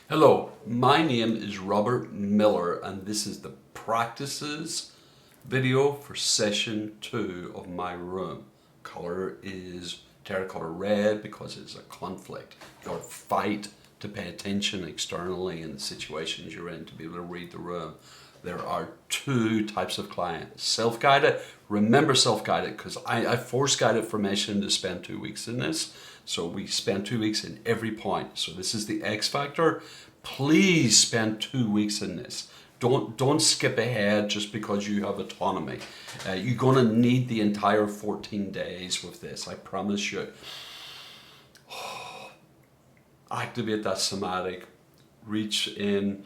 Hello, my name is Robert Miller and this is the practices video for session 2 of my room. Color is terracotta red because it's a conflict. You've got to fight to pay attention externally in the situations you're in to be able to read the room. There are two types of clients. Self-guided, remember self-guided because I force-guided formation to spend 2 weeks in this. So we spend 2 weeks in every point. So this is the X factor. Please spend 2 weeks in this. Don't skip ahead just because you have autonomy. You're gonna need the entire 14 days with this, I promise you. Activate that somatic, reach in,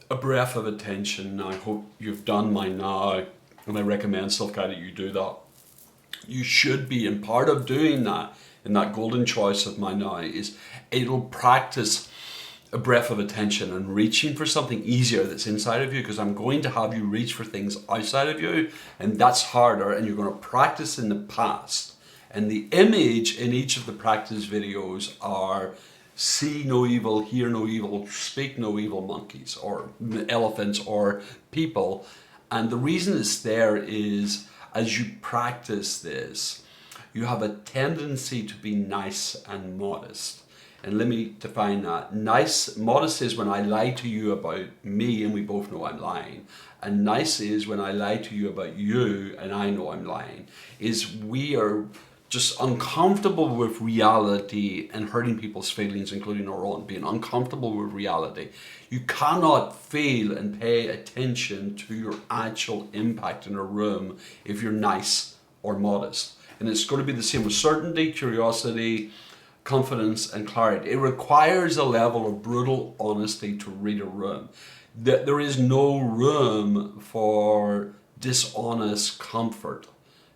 a breath of attention. I hope you've done mine now, and I recommend self-guided you do that. You should be, and part of doing that, in that golden choice of mine now, is it'll practice a breath of attention and reaching for something easier that's inside of you, because I'm going to have you reach for things outside of you, and that's harder, and you're going to practice in the past. And the image in each of the practice videos are see no evil, hear no evil, speak no evil monkeys or elephants or people. And the reason it's there is as you practice this, you have a tendency to be nice and modest. And let me define that. Modest is when I lie to you about me and we both know I'm lying. And nice is when I lie to you about you and I know I'm lying. Is we are just uncomfortable with reality and hurting people's feelings, including our own, being uncomfortable with reality. You cannot feel and pay attention to your actual impact in a room if you're nice or modest. And it's going to be the same with certainty, curiosity, confidence, and clarity. It requires a level of brutal honesty to read a room. There is no room for dishonest comfort.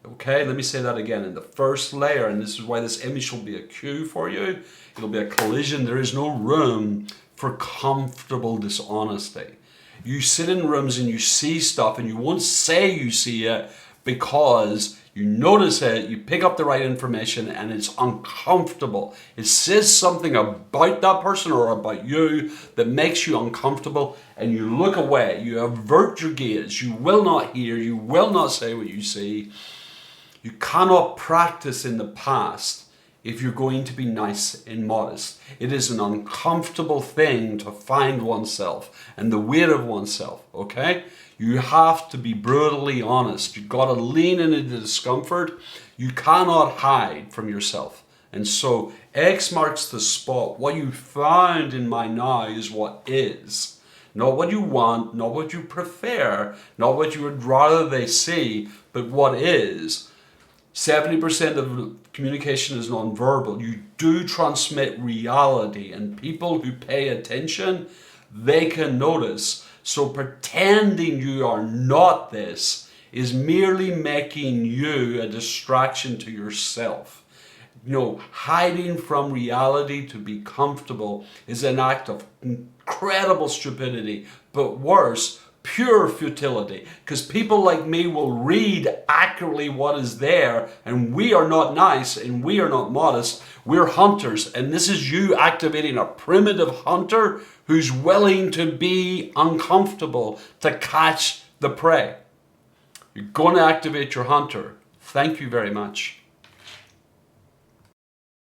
Okay, let me say that again. In the first layer, and this is why this image will be a cue for you, it'll be a collision. There is no room for comfortable dishonesty. You sit in rooms and you see stuff and you won't say you see it because you notice it, you pick up the right information and it's uncomfortable. It says something about that person or about you that makes you uncomfortable and you look away, you avert your gaze, you will not hear, you will not say what you see. You cannot practice in the past if you're going to be nice and modest. It is an uncomfortable thing to find oneself and the weight of oneself, okay? You have to be brutally honest. You've got to lean into the discomfort. You cannot hide from yourself. And so X marks the spot. What you found in my now is what is. Not what you want, not what you prefer, not what you would rather they see, but what is. 70% of communication is nonverbal. You do transmit reality, and people who pay attention, they can notice. So pretending you are not this is merely making you a distraction to yourself. You know, hiding from reality to be comfortable is an act of incredible stupidity, but worse, pure futility, because people like me will read accurately what is there, and we are not nice and we are not modest. We're hunters, and this is you activating a primitive hunter who's willing to be uncomfortable to catch the prey. You're going to activate your hunter. Thank you very much.